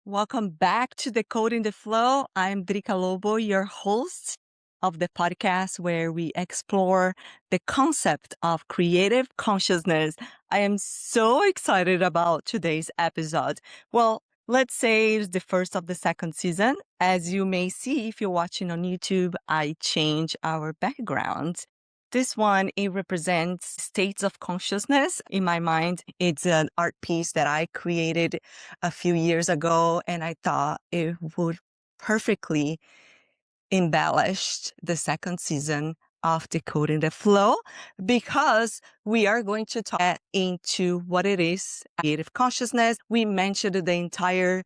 Welcome back to Decoding the Flow. I'm Drica Lobo, your host of the podcast where we explore the concept of creative consciousness. I am so excited about today's episode. Well, let's say it's the first of the second season. As you may see, if you're watching on YouTube, I change our background. This one, it represents states of consciousness. In my mind, it's an art piece that I created a few years ago, and I thought it would perfectly embellish the second season of Decoding the Flow because we are going to talk into what it is, creative consciousness. We mentioned the entire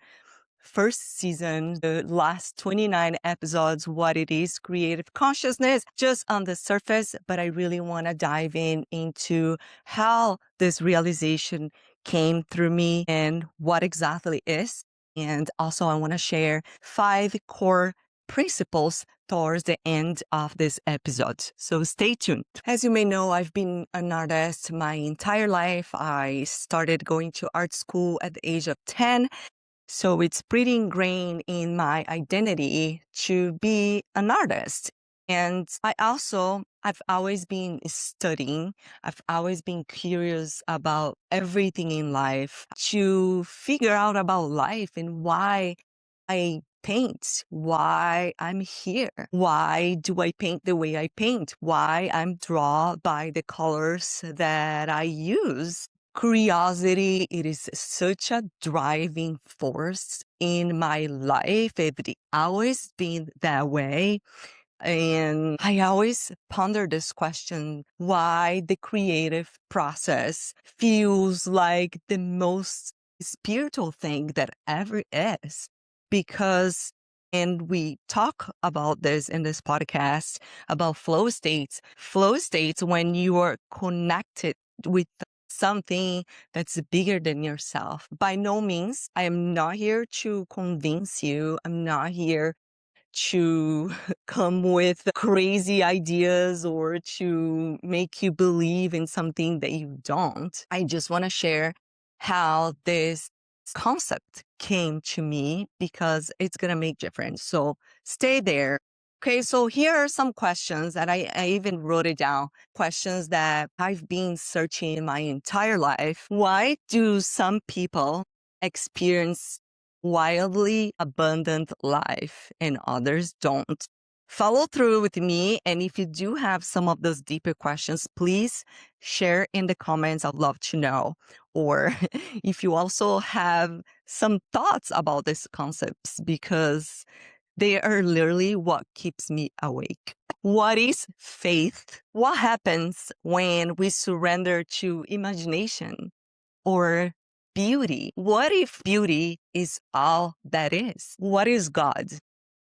first season, the last 29 episodes, what it is, creative consciousness, just on the surface. But I really want to dive into how this realization came through me and what exactly it is. And also I want to share 5 core principles towards the end of this episode. So stay tuned. As you may know, I've been an artist my entire life. I started going to art school at the age of 10. So it's pretty ingrained in my identity to be an artist. And I've always been studying. I've always been curious about everything in life to figure out about life and why I paint, why I'm here, why do I paint the way I paint, why I'm drawn by the colors that I use. Curiosity, it is such a driving force in my life. It's always been that way. And I always ponder this question, why the creative process feels like the most spiritual thing that ever is. Because, and we talk about this in this podcast about flow states when you are connected with something that's bigger than yourself. By no means, I am not here to convince you. I'm not here to come with crazy ideas or to make you believe in something that you don't. I just want to share how this concept came to me because it's going to make difference. So stay there. Okay, so here are some questions that I even wrote it down. Questions that I've been searching my entire life. Why do some people experience wildly abundant life and others don't? Follow through with me. And if you do have some of those deeper questions, please share in the comments. I'd love to know. Or if you also have some thoughts about these concepts, because they are literally what keeps me awake. What is faith? What happens when we surrender to imagination or beauty? What if beauty is all that is? What is God,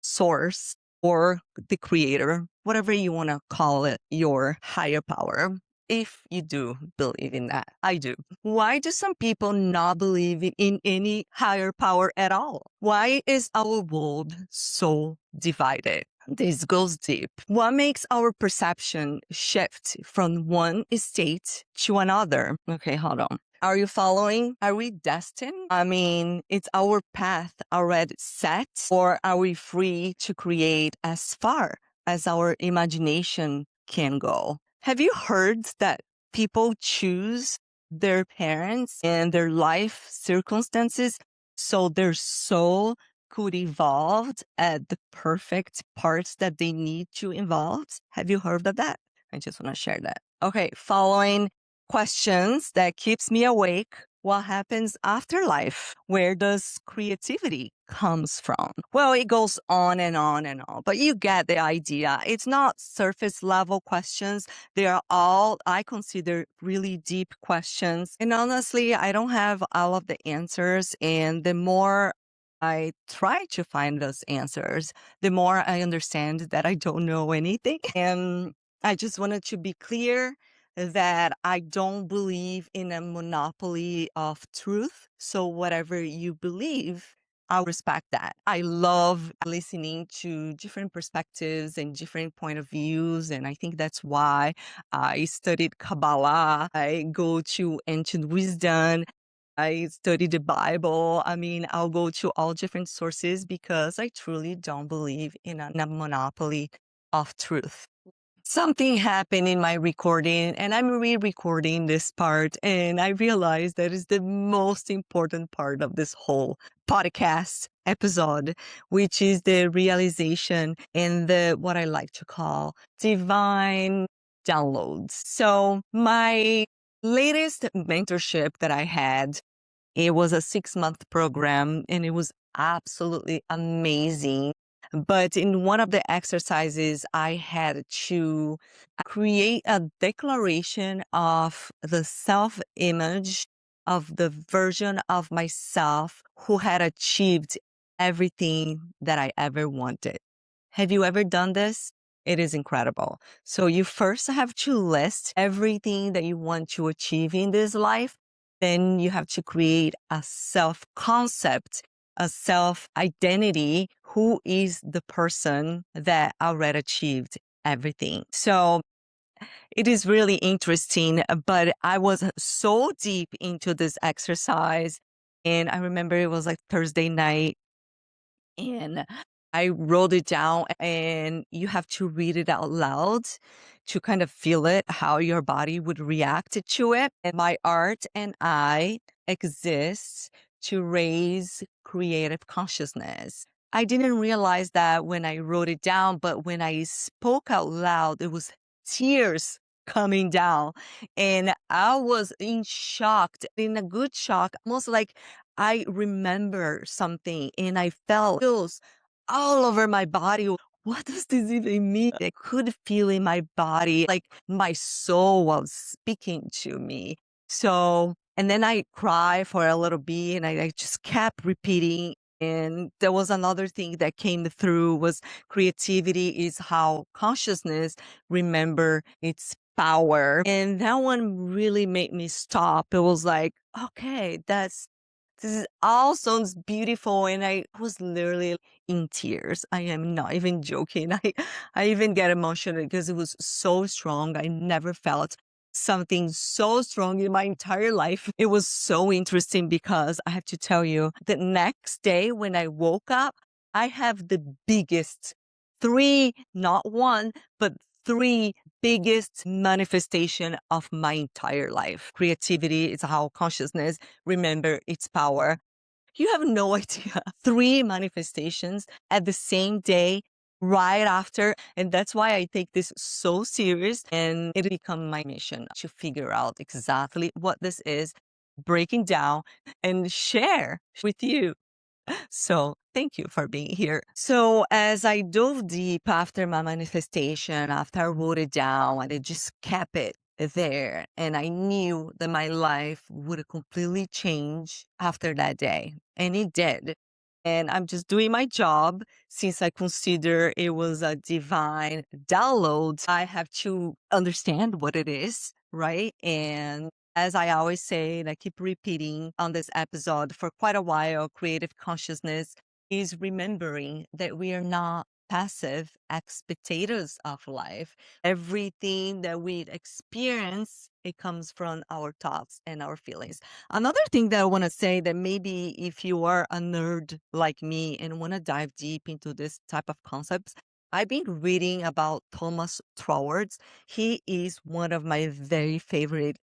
source, or the creator, whatever you want to call it, your higher power? If you do believe in that, I do. Why do some people not believe in any higher power at all? Why is our world so divided? This goes deep. What makes our perception shift from one state to another? Okay, hold on. Are you following? Are we destined? I mean, it's our path already set, or are we free to create as far as our imagination can go? Have you heard that people choose their parents and their life circumstances so their soul could evolve at the perfect parts that they need to evolve? Have you heard of that? I just want to share that. Okay, following questions that keeps me awake. What happens after life? Where does creativity comes from? Well, it goes on and on and on, but you get the idea. It's not surface level questions. They are all, I consider, really deep questions. And honestly, I don't have all of the answers. And the more I try to find those answers, the more I understand that I don't know anything. And I just wanted to be clear that I don't believe in a monopoly of truth. So whatever you believe, I'll respect that. I love listening to different perspectives and different point of views. And I think that's why I studied Kabbalah. I go to ancient wisdom. I study the Bible. I mean, I'll go to all different sources because I truly don't believe in a monopoly of truth. Something happened in my recording, and I'm re-recording this part, and I realized that is the most important part of this whole podcast episode, which is the realization and the what I like to call divine downloads. So my latest mentorship that I had, it was a 6-month program and it was absolutely amazing. But in one of the exercises, I had to create a declaration of the self image of the version of myself who had achieved everything that I ever wanted. Have you ever done this? It is incredible. So you first have to list everything that you want to achieve in this life. Then you have to create a self concept, a self identity. Who is the person that already achieved everything? So it is really interesting, but I was so deep into this exercise. And I remember it was like Thursday night and I wrote it down, and you have to read it out loud to kind of feel it, how your body would react to it. And my art and I exist to raise creative consciousness. I didn't realize that when I wrote it down, but when I spoke out loud, it was tears coming down. And I was in shock, in a good shock, almost like I remember something and I felt chills all over my body. What does this even mean? I could feel in my body, like my soul was speaking to me. So, and then I cried for a little bit and I just kept repeating. And there was another thing that came through was creativity is how consciousness remember its power. And that one really made me stop. It was like, okay, this is all sounds beautiful, and I was literally in tears. I am not even joking. I even get emotional because it was so strong. I never felt something so strong in my entire life. It was so interesting because I have to tell you, the next day when I woke up, I have the biggest three, not one, but three biggest manifestation of my entire life. Creativity is how consciousness remember its power. You have no idea. Three manifestations at the same day, right after. And that's why I take this so serious. And it become my mission to figure out exactly what this is, breaking down and share with you. So thank you for being here. So as I dove deep after my manifestation, after I wrote it down and I just kept it there, and I knew that my life would completely change after that day. And it did. And I'm just doing my job since I consider it was a divine download. I have to understand what it is, right? And as I always say, and I keep repeating on this episode for quite a while, creative consciousness is remembering that we are not passive spectators of life. Everything that we experience, it comes from our thoughts and our feelings. Another thing that I want to say that maybe if you are a nerd like me and want to dive deep into this type of concepts, I've been reading about Thomas Troward. He is one of my very favorite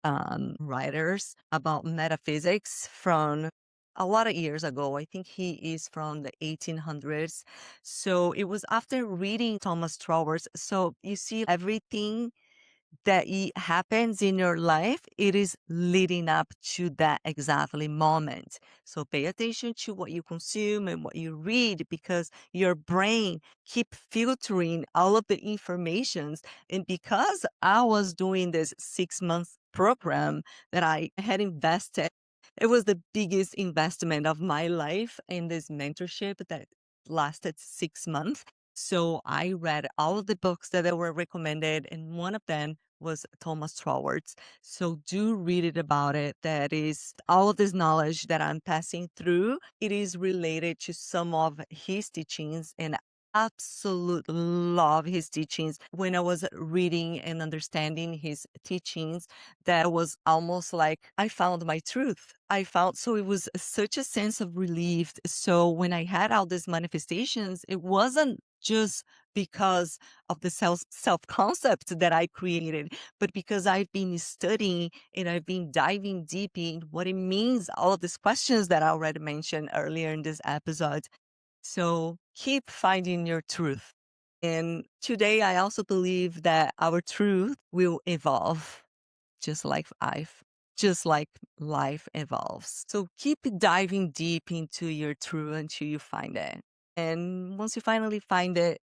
writers about metaphysics from a lot of years ago. I think he is from the 1800s. So it was after reading Thomas Troward. So you see, everything that happens in your life, it is leading up to that exactly moment. So pay attention to what you consume and what you read because your brain keep filtering all of the informations. And because I was doing this 6 month program that I had invested, it was the biggest investment of my life in this mentorship that lasted 6 months. So I read all of the books that were recommended, and one of them was Thomas Troward's. So do read it about it. That is all of this knowledge that I'm passing through. It is related to some of his teachings, and absolutely love his teachings. When I was reading and understanding his teachings, that was almost like I found my truth. I found, so it was such a sense of relief. So when I had all these manifestations, it wasn't just because of the self concept that I created, but because I've been studying and I've been diving deep in what it means, all of these questions that I already mentioned earlier in this episode. So keep finding your truth. And today, I also believe that our truth will evolve, just like just like life evolves. So keep diving deep into your truth until you find it. And once you finally find it,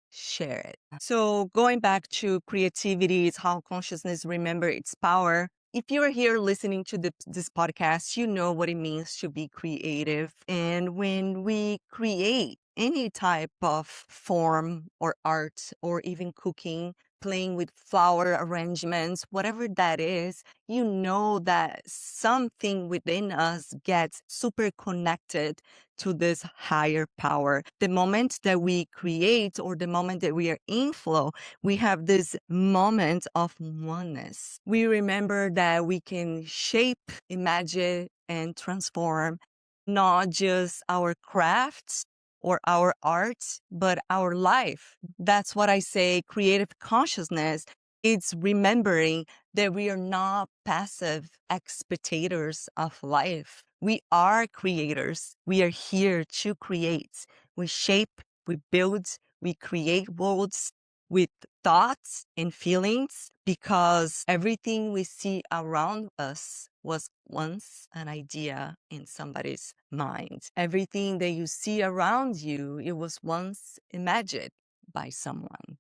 share it. So going back to creativity, it's how consciousness remember its power. If you're here listening to this podcast, you know what it means to be creative. And when we create any type of form or art or even cooking, playing with flower arrangements, whatever that is, you know that something within us gets super connected to this higher power. The moment that we create or the moment that we are in flow, we have this moment of oneness. We remember that we can shape, imagine, and transform not just our crafts or our art, but our life. That's what I say creative consciousness. It's remembering that we are not passive spectators of life. We are creators. We are here to create. We shape, we build, we create worlds with thoughts and feelings because everything we see around us was once an idea in somebody's mind. Everything that you see around you, it was once imagined by someone.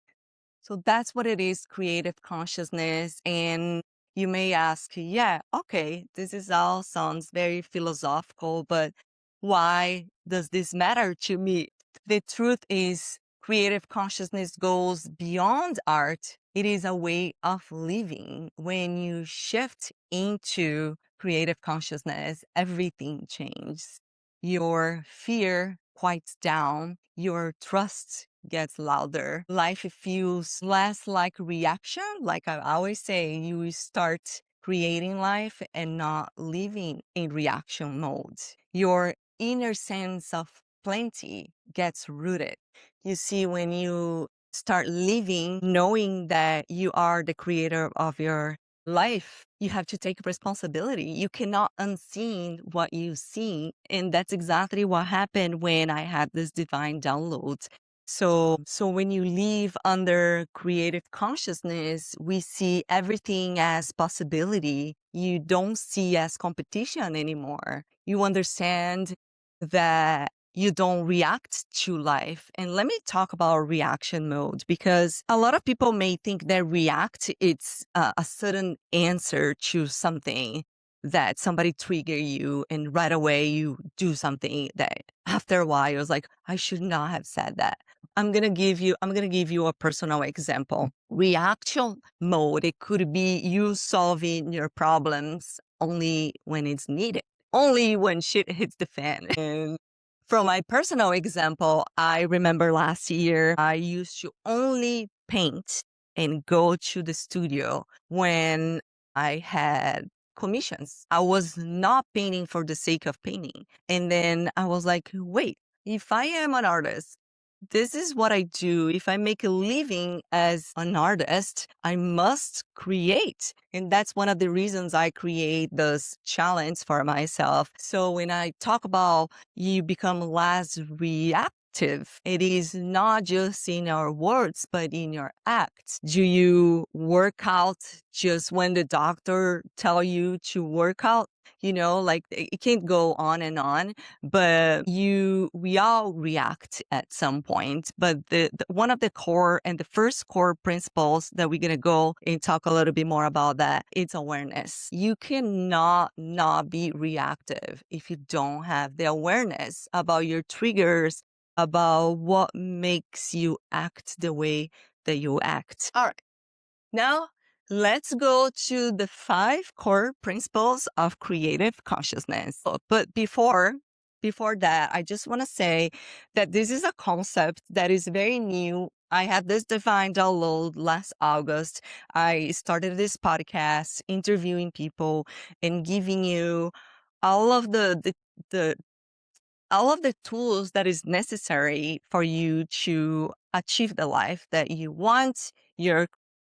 So that's what it is, creative consciousness. And you may ask, yeah, okay, this is all sounds very philosophical, but why does this matter to me? The truth is, creative consciousness goes beyond art. It is a way of living. When you shift into creative consciousness, everything changes. Your fear quiets down, your trust gets louder. Life feels less like reaction. Like I always say, you start creating life and not living in reaction mode. Your inner sense of plenty gets rooted. You see, when you start living knowing that you are the creator of your life, you have to take responsibility. You cannot unseen what you see. And that's exactly what happened when I had this divine download. So when you live under creative consciousness, we see everything as possibility. You don't see as competition anymore. You understand that you don't react to life. And let me talk about reaction mode, because a lot of people may think that react, it's a sudden answer to something that somebody trigger you and right away you do something that after a while it was like, I should not have said that. I'm gonna give you a personal example. Reaction mode, it could be you solving your problems only when it's needed, only when shit hits the fan. And from my personal example, I remember last year I used to only paint and go to the studio when I had commissions. I was not painting for the sake of painting. And then I was like, wait, if I am an artist, this is what I do. If I make a living as an artist, I must create. And that's one of the reasons I create this challenge for myself. So when I talk about you become less reactive, it is not just in our words, but in your acts. Do you work out just when the doctor tell you to work out? You know, like it can't go on, but we all react at some point. But the one of the core and the first core principles that we're going to go and talk a little bit more about that, it's awareness. You cannot not be reactive if you don't have the awareness about your triggers, about what makes you act the way that you act. All right. Now, let's go to the 5 core principles of creative consciousness. But before before that, I just want to say that this is a concept that is very new. I had this divine download last August. I started this podcast interviewing people and giving you all of the all of the tools that is necessary for you to achieve the life that you want, your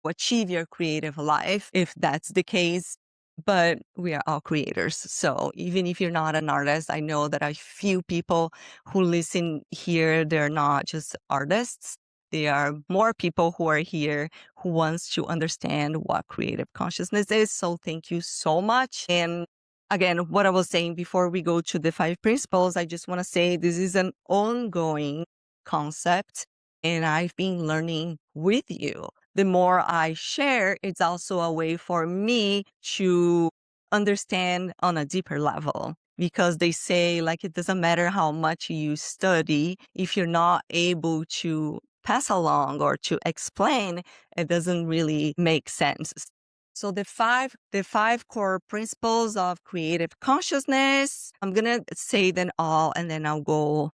achieve your creative life, if that's the case. But we are all creators. So even if you're not an artist, I know that a few people who listen here, they're not just artists. There are more people who are here who wants to understand what creative consciousness is. So thank you so much. And again, what I was saying before we go to the 5 principles, I just want to say this is an ongoing concept and I've been learning with you. The more I share, it's also a way for me to understand on a deeper level. Because they say, like, it doesn't matter how much you study, if you're not able to pass along or to explain, it doesn't really make sense. So the five core principles of creative consciousness, I'm going to say them all and then I'll go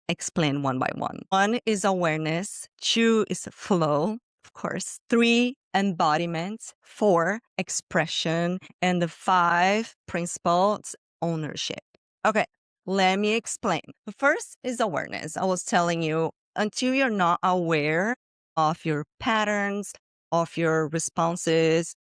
explain one by one. 1 is awareness. 2 is flow, of course. 3, embodiment. 4, expression. And the 5 principles, ownership. Okay, let me explain. The first is awareness. I was telling you, until you're not aware of your patterns, of your responses,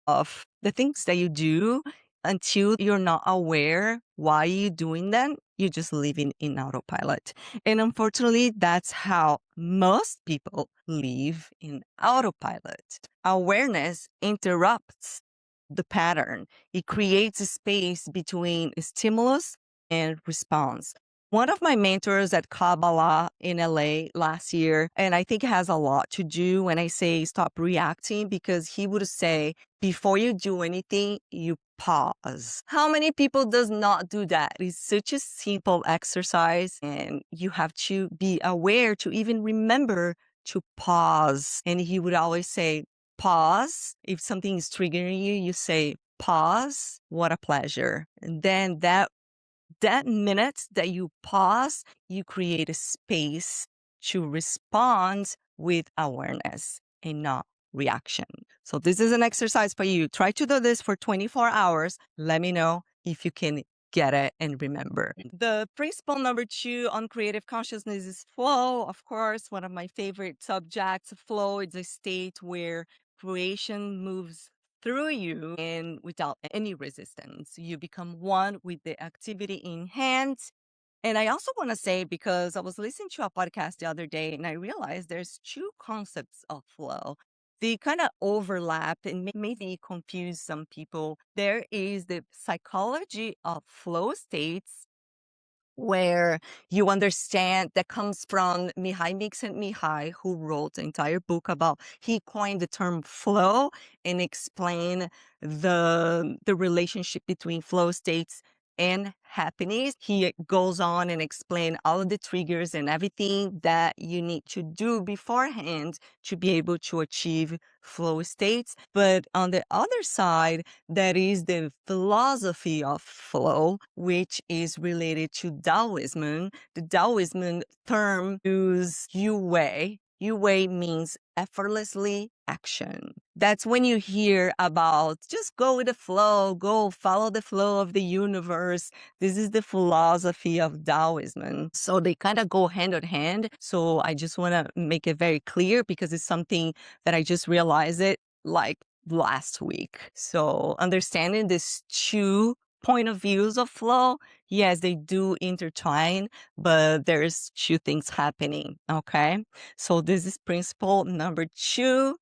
of the things that you do, until you're not aware why you're doing them, you're just living in autopilot. And unfortunately, that's how most people live in autopilot. Awareness interrupts the pattern. It creates a space between stimulus and response. One of my mentors at Kabbalah in LA last year, and I think it has a lot to do when I say stop reacting, because he would say, before you do anything, you pause. How many people does not do that? It's such a simple exercise and you have to be aware to even remember to pause. And he would always say, pause. If something is triggering you, you say, pause. What a pleasure. And then that minute that you pause, you create a space to respond with awareness and not reaction. So this is an exercise for you. Try to do this for 24 hours. Let me know if you can get it and remember. The principle number 2 on creative consciousness is flow. Of course, one of my favorite subjects. Flow is a state where creation moves through you and without any resistance. You become one with the activity in hand. And I also want to say, because I was listening to a podcast the other day and I realized there's 2 concepts of flow. They kind of overlap and maybe confuse some people. There is the psychology of flow states, where you understand that comes from Mihai Mihai, who wrote the entire book about, he coined the term flow and explained the relationship between flow states and happiness. He goes on and explain all of the triggers and everything that you need to do beforehand to be able to achieve flow states. But on the other side, that is the philosophy of flow, which is related to Taoism. The Taoism term is Yu Wei. Yu Wei means effortlessly action. That's when you hear about just go with the flow, go follow the flow of the universe. This is the philosophy of Taoism. So they kind of go hand in hand. So I just want to make it very clear because it's something that I just realized it like last week. So understanding these 2 point of views of flow, yes, they do intertwine, but there's 2 things happening. Okay. So this is principle number 2.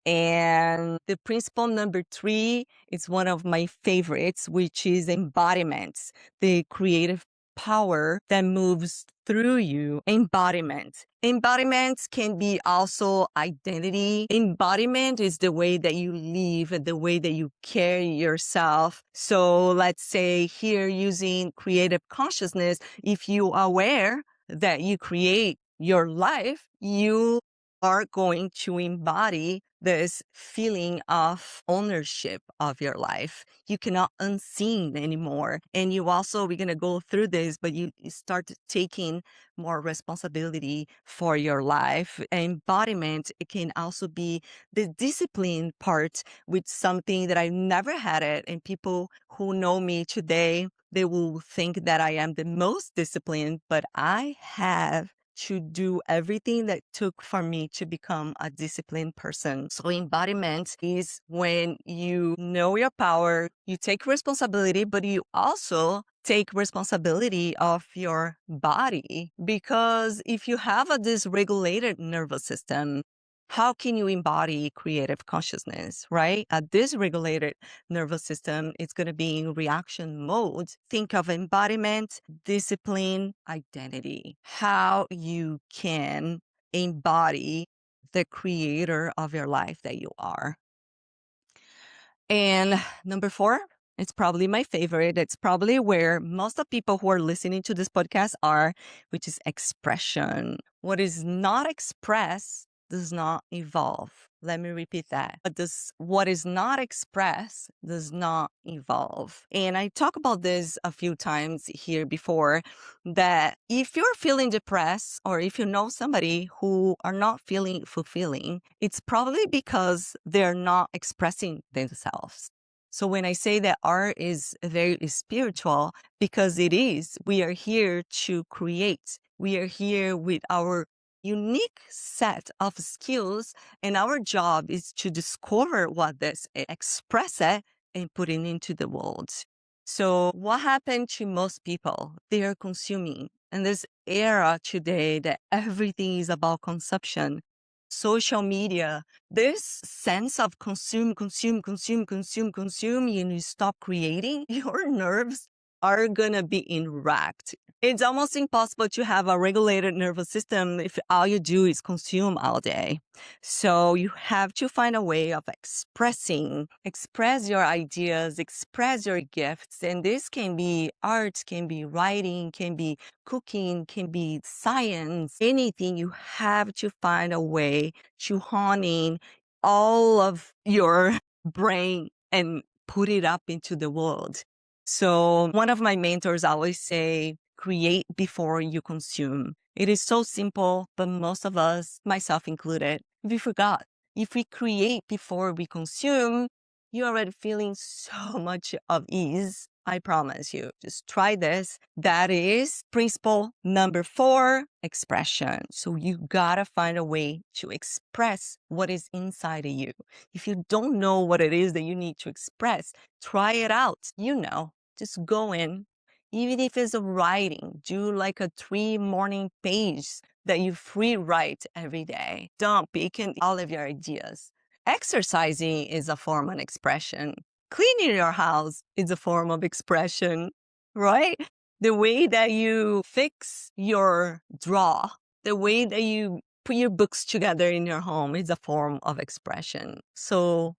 And the principle number 3 is one of my favorites, which is embodiment, the creative power that moves through you. Embodiment. Embodiment can be also identity. Embodiment is the way that you live, the way that you carry yourself. So let's say here using creative consciousness, if you are aware that you create your life, you are going to embody this feeling of ownership of your life. You cannot unseen anymore. And we're going to go through this, but you start taking more responsibility for your life. Embodiment, it can also be the discipline part, with something that I never had it. And people who know me today, they will think that I am the most disciplined, but I have to do everything that took for me to become a disciplined person. So embodiment is when you know your power, you take responsibility, but you also take responsibility of your body. Because if you have a dysregulated nervous system, how can you embody creative consciousness, right? A dysregulated nervous system, it's going to be in reaction mode. Think of embodiment, discipline, identity, how you can embody the creator of your life that you are. And number 4, it's probably my favorite. It's probably where most of people who are listening to this podcast are, which is expression. What is not expressed does not evolve. Let me repeat that. What is not expressed does not evolve. And I talk about this a few times here before, that if you're feeling depressed, or if you know somebody who are not feeling fulfilling, it's probably because they're not expressing themselves. So when I say that art is very spiritual, because it is, we are here to create. We are here with our unique set of skills, and our job is to discover what this, express it, and put it into the world. So what happened to most people? They are consuming. In this era today that everything is about consumption, social media, this sense of consume, consume, consume, consume, consume, and you stop creating, your nerves are gonna be wrecked. It's almost impossible to have a regulated nervous system if all you do is consume all day. So you have to find a way of express your ideas, express your gifts. And this can be art, can be writing, can be cooking, can be science, anything. You have to find a way to hone in all of your brain and put it up into the world. So one of my mentors always say, create before you consume. It is so simple, but most of us, myself included, we forgot. If we create before we consume, you're already feeling so much of ease. I promise you. Just try this. That is principle number 4, expression. So you gotta find a way to express what is inside of you. If you don't know what it is that you need to express, try it out. Just go in. Even if it's a writing, do like a 3 morning page that you free write every day. Dump, all of your ideas. Exercising is a form of expression. Cleaning your house is a form of expression, right? The way that you fix your drawer, the way that you put your books together in your home is a form of expression. So,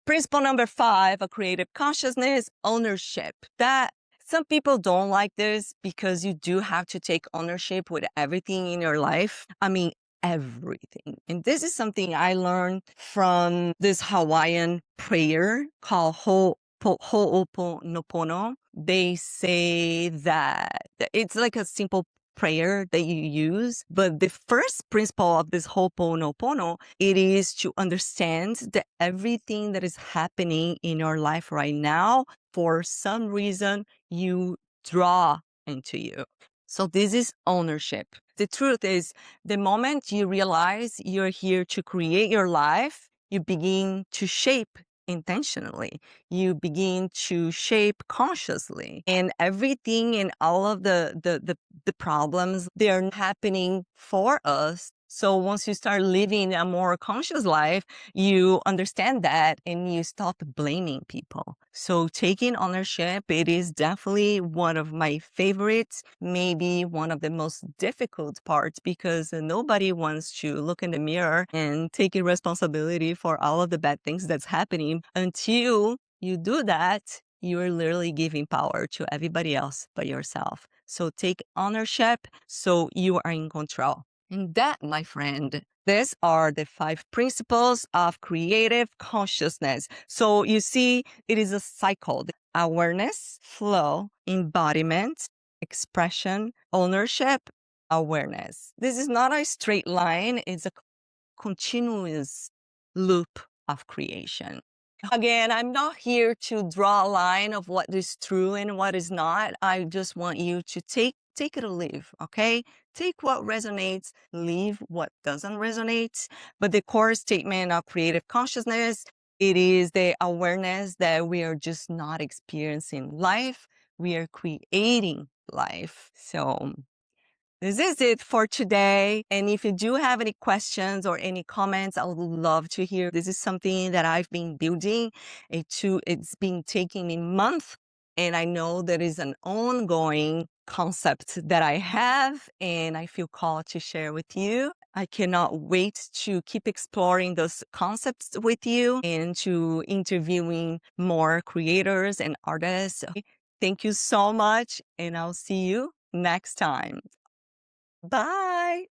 principle number 5, a creative consciousness, ownership. That some people don't like this because you do have to take ownership with everything in your life. I mean, everything. And this is something I learned from this Hawaiian prayer called Ho'oponopono. They say that it's like a simple prayer that you use, but the first principle of this Ho'oponopono, it is to understand that everything that is happening in your life right now, for some reason, you draw into you. So this is ownership. The truth is, the moment you realize you're here to create your life, you begin to shape intentionally. You begin to shape consciously. And everything and all of the problems, they're happening for us. So once you start living a more conscious life, you understand that and you stop blaming people. So taking ownership, it is definitely one of my favorites, maybe one of the most difficult parts, because nobody wants to look in the mirror and take responsibility for all of the bad things that's happening. Until you do that, you are literally giving power to everybody else but yourself. So take ownership so you are in control. And that, my friend, these are the 5 principles of creative consciousness. So you see, it is a cycle: awareness, flow, embodiment, expression, ownership, awareness. This is not a straight line, it's a continuous loop of creation. Again, I'm not here to draw a line of what is true and what is not. I just want you to take it or leave, okay? Take what resonates, leave what doesn't resonate. But the core statement of creative consciousness, it is the awareness that we are just not experiencing life, we are creating life. So this is it for today. And if you do have any questions or any comments, I would love to hear. This is something that I've been building. It's been taking me months. And I know there is an ongoing concept that I have and I feel called to share with you. I cannot wait to keep exploring those concepts with you and to interviewing more creators and artists. Thank you so much. And I'll see you next time. Bye.